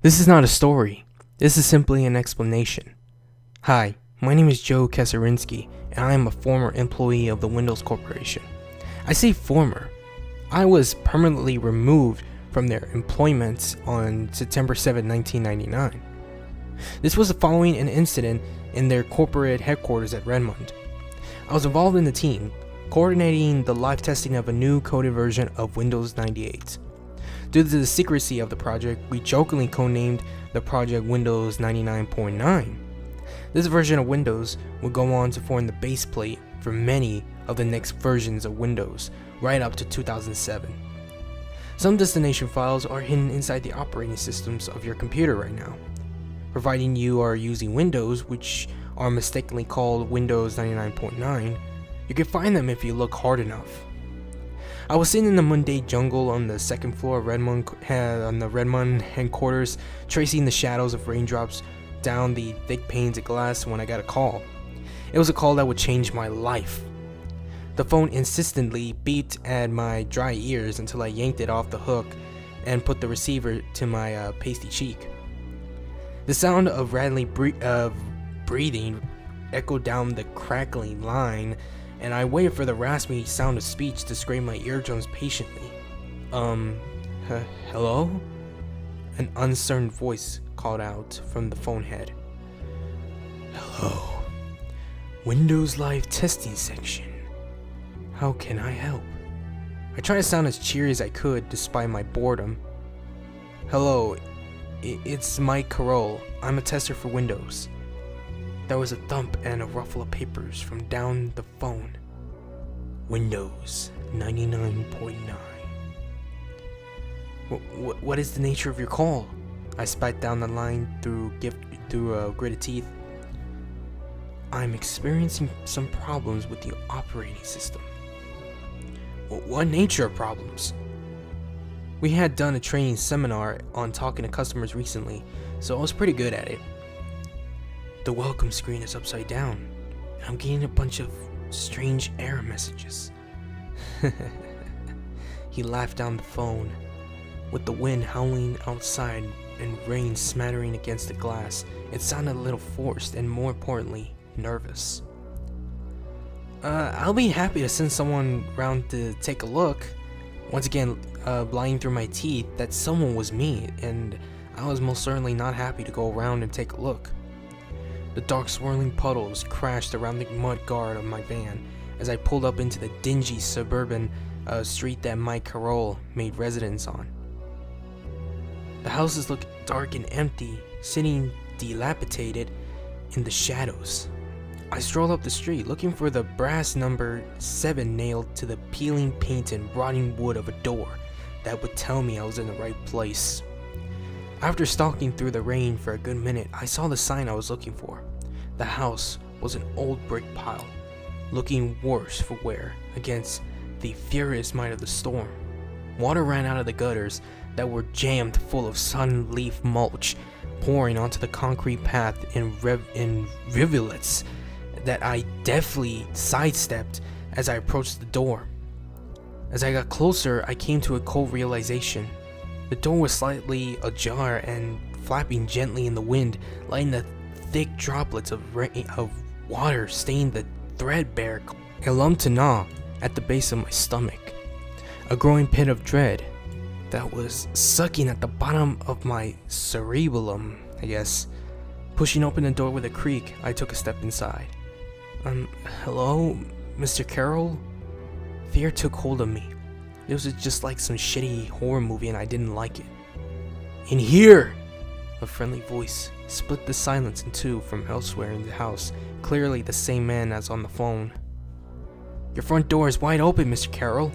This is not a story. This is simply an explanation. Hi, my name is Joe Kesarinsky, and I am a former employee of the Windows Corporation. I say former. I was permanently removed from their employment on September 7, 1999. This was following an incident in their corporate headquarters at Redmond. I was involved in the team, coordinating the live testing of a new coded version of Windows 98. Due to the secrecy of the project, we jokingly codenamed the project Windows 99.9. This version of Windows would go on to form the base plate for many of the next versions of Windows, right up to 2007. Some destination files are hidden inside the operating systems of your computer right now. Providing you are using Windows, which are mistakenly called Windows 99.9, you can find them if you look hard enough. I was sitting in the mundane jungle on the second floor of Redmond headquarters, tracing the shadows of raindrops down the thick panes of glass when I got a call. It was a call that would change my life. The phone insistently beeped at my dry ears until I yanked it off the hook and put the receiver to my pasty cheek. The sound of rattling breathing echoed down the crackling line, and I waited for the raspy sound of speech to scrape my eardrums patiently. Hello? An uncertain voice called out from the phone head. Hello. Windows Live Testing Section. How can I help? I tried to sound as cheery as I could despite my boredom. Hello, it's Mike Carroll. I'm a tester for Windows. There was a thump and a ruffle of papers from down the phone. Windows 99.9. What is the nature of your call? I spat down the line through gritted teeth. I'm experiencing some problems with the operating system. What nature of problems? We had done a training seminar on talking to customers recently, so I was pretty good at it. The welcome screen is upside down. I'm getting a bunch of strange error messages. He laughed down the phone. With the wind howling outside and rain smattering against the glass, it sounded a little forced and, more importantly, nervous. I'll be happy to send someone round to take a look. Once again, lying through my teeth, that someone was me, and I was most certainly not happy to go around and take a look. The dark swirling puddles crashed around the mud guard of my van as I pulled up into the dingy suburban street that Mike Carroll made residence on. The houses looked dark and empty, sitting dilapidated in the shadows. I strolled up the street looking for the brass number 7 nailed to the peeling paint and rotting wood of a door that would tell me I was in the right place. After stalking through the rain for a good minute, I saw the sign I was looking for. The house was an old brick pile, looking worse for wear against the furious might of the storm. Water ran out of the gutters that were jammed full of sun leaf mulch, pouring onto the concrete path in rivulets that I deftly sidestepped as I approached the door. As I got closer, I came to a cold realization. The door was slightly ajar and flapping gently in the wind, letting the thick droplets of water stain the threadbare a lump to gnaw at the base of my stomach. A growing pit of dread that was sucking at the bottom of my cerebellum, I guess. Pushing open the door with a creak, I took a step inside. Hello, Mr. Carroll? Fear took hold of me. It was just like some shitty horror movie and I didn't like it. In here! A friendly voice split the silence in two from elsewhere in the house, clearly the same man as on the phone. Your front door is wide open, Mr. Carroll.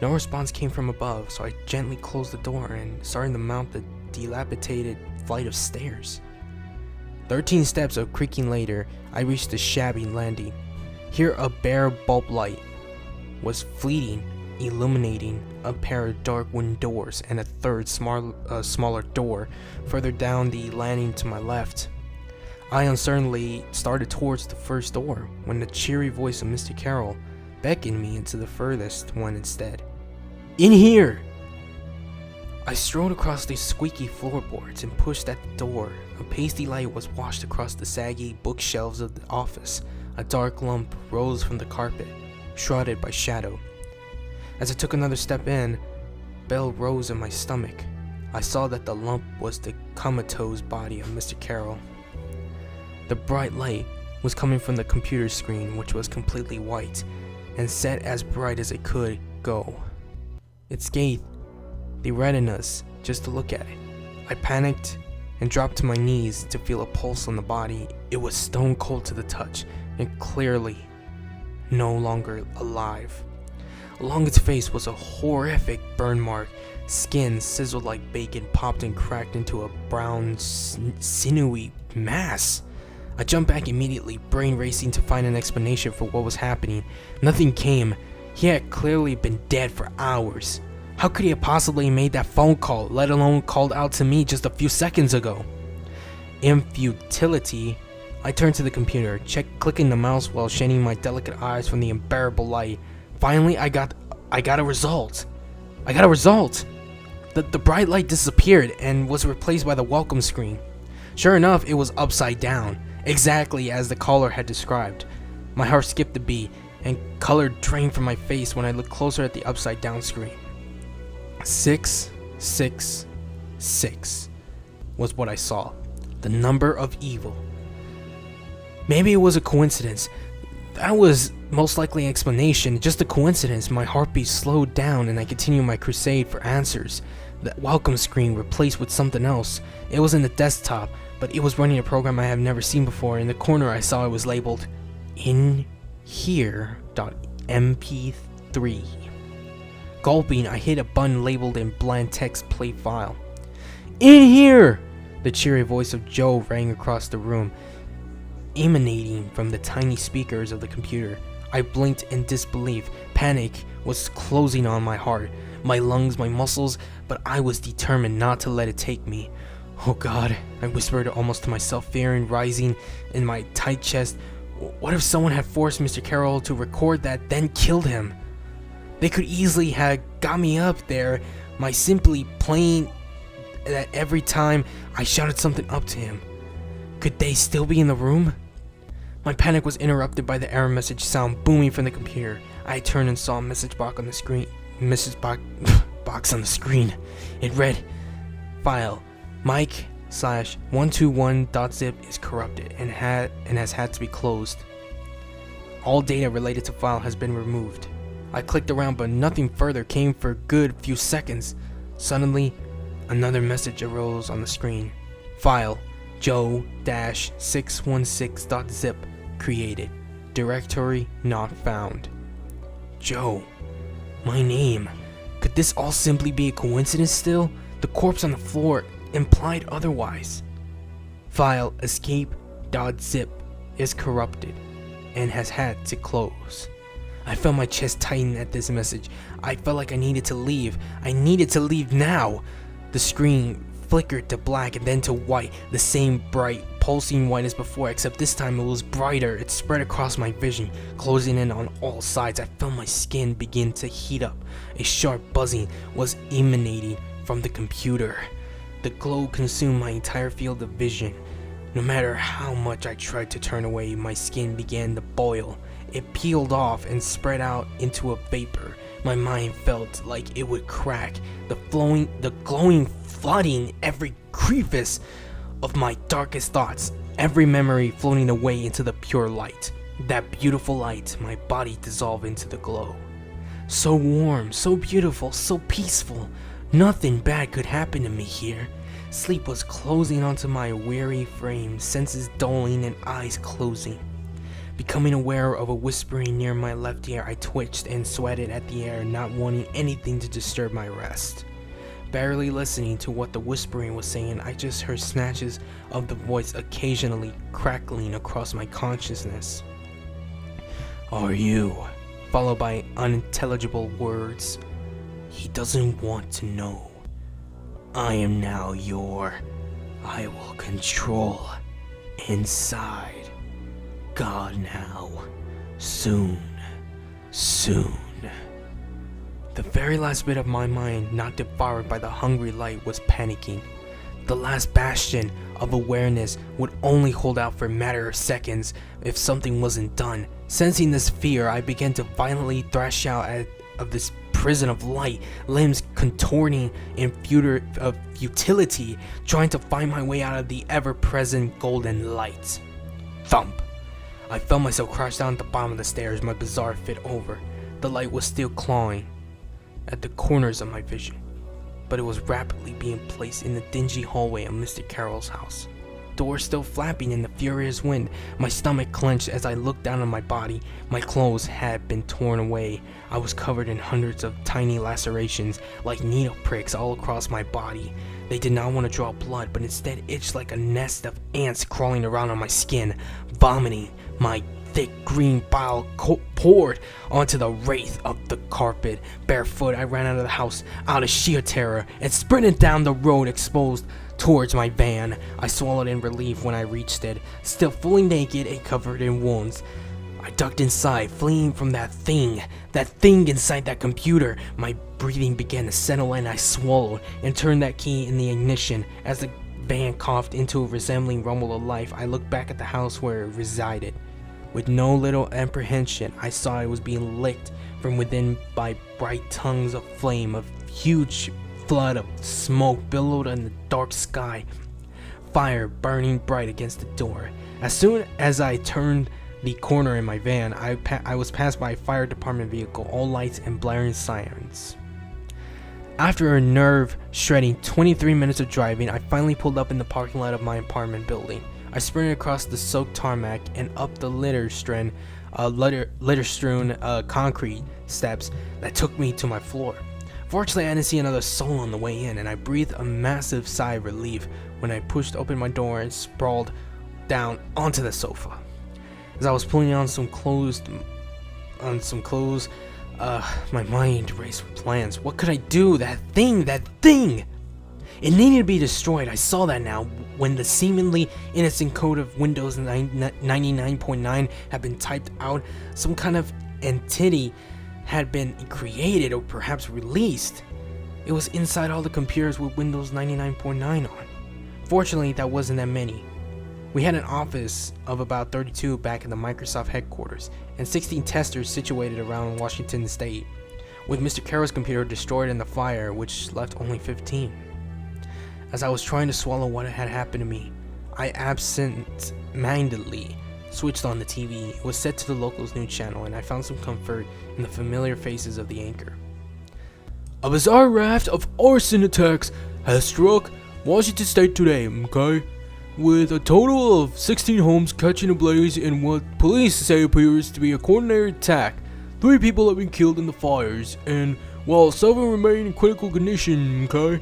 No response came from above, so I gently closed the door and started to mount the dilapidated flight of stairs. 13 steps of creaking later, I reached the shabby landing. Here a bare bulb light was fleeting, illuminating a pair of dark wooden doors and a third smaller door further down the landing to my left. I uncertainly started towards the first door when the cheery voice of Mr. Carroll beckoned me into the furthest one instead. In here! I strode across the squeaky floorboards and pushed at the door. A pasty light was washed across the saggy bookshelves of the office. A dark lump rose from the carpet, shrouded by shadow. As I took another step in, a bell rose in my stomach. I saw that the lump was the comatose body of Mr. Carroll. The bright light was coming from the computer screen, which was completely white, and set as bright as it could go. It scathed the retinas just to look at it. I panicked and dropped to my knees to feel a pulse on the body. It was stone cold to the touch, and clearly no longer alive. Along its face was a horrific burn mark. Skin sizzled like bacon, popped and cracked into a brown, sinewy mass. I jumped back immediately, brain racing to find an explanation for what was happening. Nothing came. He had clearly been dead for hours. How could he have possibly made that phone call, let alone called out to me just a few seconds ago? In futility, I turned to the computer, clicking the mouse while shading my delicate eyes from the unbearable light. Finally, I got a result. The bright light disappeared and was replaced by the welcome screen. Sure enough, it was upside down, exactly as the caller had described. My heart skipped a beat, and color drained from my face when I looked closer at the upside down screen. 666 was what I saw. The number of evil. Maybe it was a coincidence. That was most likely an explanation, just a coincidence. My heartbeat slowed down and I continued my crusade for answers. The welcome screen replaced with something else. It was in the desktop, but it was running a program I have never seen before. In the corner I saw it was labeled inhere.mp3. Gulping, I hit a button labeled in bland text play file. In here! The cheery voice of Joe rang across the room, emanating from the tiny speakers of the computer. I blinked in disbelief. Panic was closing on my heart, my lungs, my muscles, but I was determined not to let it take me. Oh God, I whispered almost to myself, fearing rising in my tight chest. What if someone had forced Mr. Carroll to record that, then killed him? They could easily have got me up there by simply playing that every time I shouted something up to him. Could they still be in the room? My panic was interrupted by the error message sound booming from the computer. I turned and saw a message box on the screen. Box on the screen. It read, "File Mike/121.zip is corrupted and has had to be closed. All data related to file has been removed." I clicked around, but nothing further came for a good few seconds. Suddenly, another message arose on the screen. File Joe-616.zip created. Directory not found. Joe. My name. Could this all simply be a coincidence still? The corpse on the floor implied otherwise. File escape.zip is corrupted and has had to close. I felt my chest tighten at this message. I felt like I needed to leave. I needed to leave now. The screen flickered to black and then to white, the same bright, pulsing white as before, except this time it was brighter. It spread across my vision, closing in on all sides. I felt my skin begin to heat up. A sharp buzzing was emanating from the computer. The glow consumed my entire field of vision. No matter how much I tried to turn away, my skin began to boil. It peeled off and spread out into a vapor. My mind felt like it would crack, the glowing flooding every crevice of my darkest thoughts, every memory floating away into the pure light. That beautiful light, my body dissolved into the glow. So warm, so beautiful, so peaceful. Nothing bad could happen to me here. Sleep was closing onto my weary frame, senses dulling and eyes closing. Becoming aware of a whispering near my left ear, I twitched and sweated at the air, not wanting anything to disturb my rest. Barely listening to what the whispering was saying, I just heard snatches of the voice occasionally crackling across my consciousness. "Are you?" followed by unintelligible words. "He doesn't want to know. I am now I will control inside. God now. Soon. The very last bit of my mind not devoured by the hungry light was panicking. The last bastion of awareness would only hold out for a matter of seconds if something wasn't done. Sensing this fear, I began to violently thrash out of this prison of light, limbs contorting in futility, trying to find my way out of the ever-present golden light. Thump! I felt myself crash down at the bottom of the stairs, my bizarre fit over. The light was still clawing at the corners of my vision, but it was rapidly being placed in the dingy hallway of Mr. Carroll's house. Doors still flapping in the furious wind. My stomach clenched as I looked down on my body. My clothes had been torn away. I was covered in hundreds of tiny lacerations, like needle pricks all across my body. They did not want to draw blood, but instead itched like a nest of ants crawling around on my skin, vomiting. My thick green bile poured onto the wraith of the carpet. Barefoot, I ran out of the house out of sheer terror and sprinted down the road exposed towards my van. I swallowed in relief when I reached it, still fully naked and covered in wounds. I ducked inside, fleeing from that thing inside that computer. My breathing began to settle in. I swallowed and turned that key in the ignition. As the van coughed into a resembling rumble of life, I looked back at the house where it resided. With no little apprehension, I saw it was being licked from within by bright tongues of flame. A huge flood of smoke billowed in the dark sky, fire burning bright against the door. As soon as I turned the corner in my van, I was passed by a fire department vehicle, all lights and blaring sirens. After a nerve-shredding 23 minutes of driving, I finally pulled up in the parking lot of my apartment building. I sprinted across the soaked tarmac and up the litter-strewn concrete steps that took me to my floor. Fortunately, I didn't see another soul on the way in, and I breathed a massive sigh of relief when I pushed open my door and sprawled down onto the sofa. As I was pulling on some clothes, my mind raced with plans. What could I do? That thing! It needed to be destroyed. I saw that now when the seemingly innocent code of Windows 99.9 had been typed out. Some kind of entity had been created or perhaps released. It was inside all the computers with Windows 99.9 on. Fortunately, that wasn't that many. We had an office of about 32 back in the Microsoft headquarters, and 16 testers situated around Washington State, with Mr. Carroll's computer destroyed in the fire, which left only 15. As I was trying to swallow what had happened to me, I absent-mindedly switched on the TV. It was set to the local's news channel, and I found some comfort in the familiar faces of the anchor. A bizarre raft of arson attacks has struck Washington State today, okay? With a total of 16 homes catching ablaze in what police say appears to be a coordinated attack. 3 people have been killed in the fires, and while 7 remain in critical condition, okay?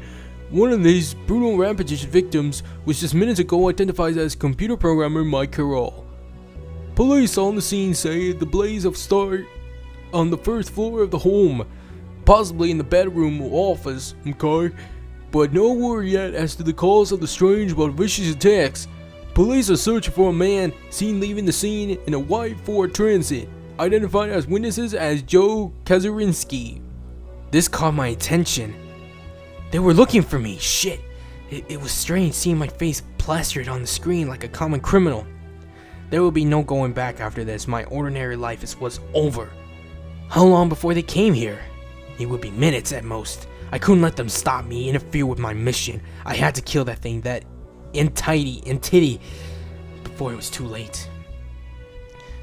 One of these brutal rampage victims was just minutes ago identified as computer programmer Mike Carroll. Police on the scene say the blaze of started on the first floor of the home, possibly in the bedroom or office, okay? But no word yet as to the cause of the strange but vicious attacks. Police are searching for a man seen leaving the scene in a white Ford Transit, identified as witnesses as Joe Kaczynski. This caught my attention. They were looking for me. Shit. It was strange seeing my face plastered on the screen like a common criminal. There would be no going back after this. My ordinary life was over. How long before they came here? It would be minutes at most. I couldn't let them stop me, interfere with my mission. I had to kill that thing, that entity, before it was too late.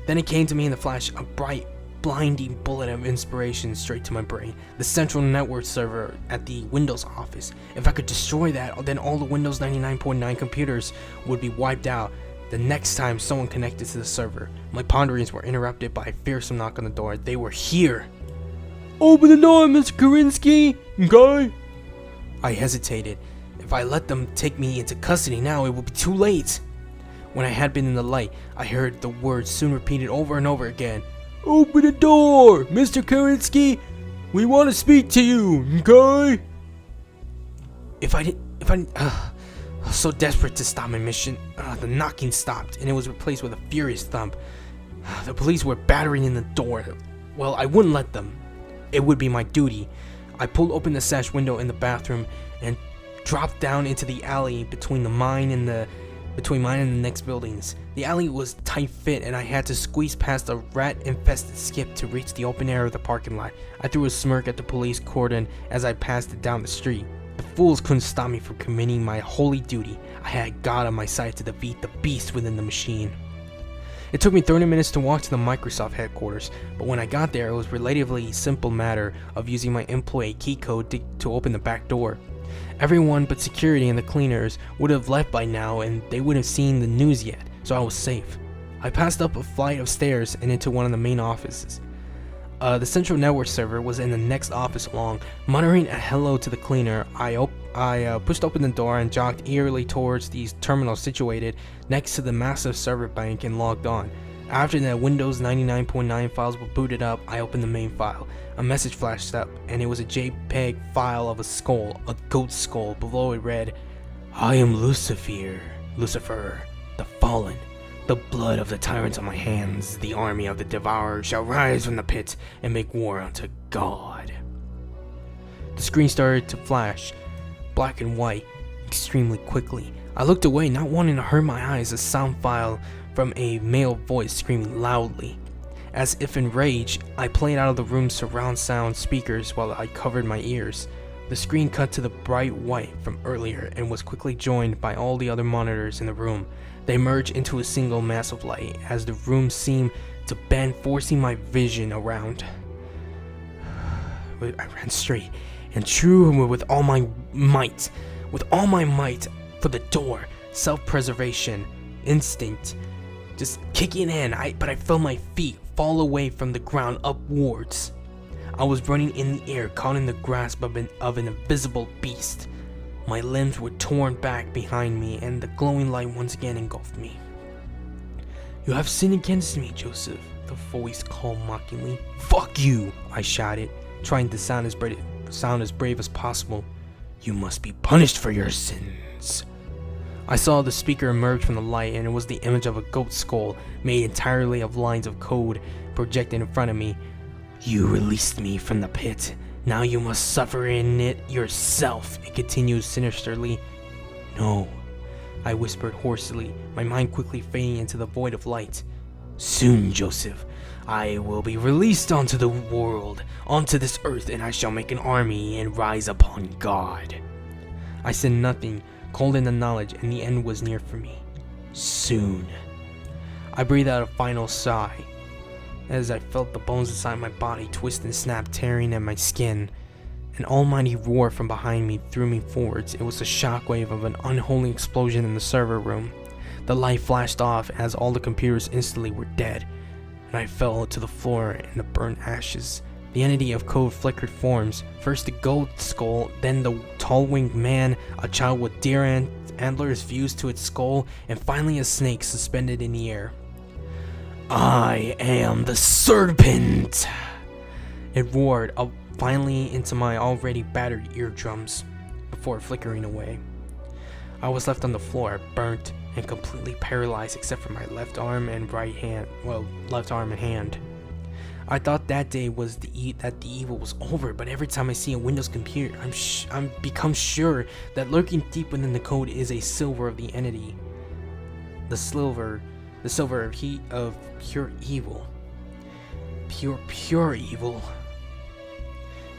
Then it came to me in the flash, a bright, blinding bullet of inspiration straight to my brain. The central network server at the Windows office. If I could destroy that, then all the Windows 99.9 computers would be wiped out the next time someone connected to the server. My ponderings were interrupted by a fearsome knock on the door. They were here. Open the door, Mr. Kaczynski, okay? I hesitated. If I let them take me into custody now, it would be too late. When I had been in the light, I heard the words soon repeated over and over again. Open the door, Mr. Kaczynski. We want to speak to you, okay? I was so desperate to stop my mission. The knocking stopped, and it was replaced with a furious thump. The police were battering in the door. Well, I wouldn't let them. It would be my duty. I pulled open the sash window in the bathroom and dropped down into the alley between mine and the next buildings. The alley was tight fit and I had to squeeze past a rat-infested skip to reach the open air of the parking lot. I threw a smirk at the police cordon as I passed it down the street. The fools couldn't stop me from committing my holy duty. I had God on my side to defeat the beast within the machine. It took me 30 minutes to walk to the Microsoft headquarters, but when I got there, it was a relatively simple matter of using my employee key code to open the back door. Everyone but security and the cleaners would have left by now and they wouldn't have seen the news yet, so I was safe. I passed up a flight of stairs and into one of the main offices. The central network server was in the next office along. Muttering a hello to the cleaner, I pushed open the door and jogged eerily towards these terminals situated next to the massive server bank and logged on. After the Windows 99.9 files were booted up, I opened the main file. A message flashed up, and it was a JPEG file of a skull, a goat skull. Below it read, "I am Lucifer, the fallen. The blood of the tyrants on my hands, the army of the devourer shall rise from the pit and make war unto God." The screen started to flash, black and white, extremely quickly. I looked away, not wanting to hurt my eyes. A sound file from a male voice screaming loudly. As if in rage, I played out of the room's surround sound speakers while I covered my ears. The screen cut to the bright white from earlier and was quickly joined by all the other monitors in the room. They merged into a single mass of light as the room seemed to bend, forcing my vision around. I ran straight and true with all my might for the door. Self-preservation instinct just kicking in, but I felt my feet fall away from the ground upwards. I was running in the air, caught in the grasp of an invisible beast. My limbs were torn back behind me, and the glowing light once again engulfed me. "You have sinned against me, Joseph," the voice called mockingly. "Fuck you," I shouted, trying to sound as brave as possible. "You must be punished for your sins." I saw the speaker emerge from the light, and it was the image of a goat skull made entirely of lines of code projected in front of me. "You released me from the pit. Now you must suffer in it yourself," it continued sinisterly. "No," I whispered hoarsely, my mind quickly fading into the void of light. "Soon, Joseph, I will be released onto the world, onto this earth, and I shall make an army and rise upon God." I said nothing, cold in the knowledge, and the end was near for me. Soon. I breathed out a final sigh as I felt the bones inside my body twist and snap, tearing at my skin. An almighty roar from behind me threw me forwards. It was a shockwave of an unholy explosion in the server room. The light flashed off as all the computers instantly were dead, and I fell to the floor in the burnt ashes. The entity of code flickered forms, first the goat skull, then the tall-winged man, a child with deer antlers fused to its skull, and finally a snake suspended in the air. "I am the serpent!" It roared up finally into my already battered eardrums before flickering away. I was left on the floor, burnt and completely paralyzed except for my left arm and hand. I thought that day was that the evil was over, but every time I see a Windows computer, I'm become sure that lurking deep within the code is a silver of the entity. The silver of pure evil. Pure evil.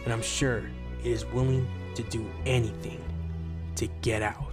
And I'm sure it is willing to do anything to get out.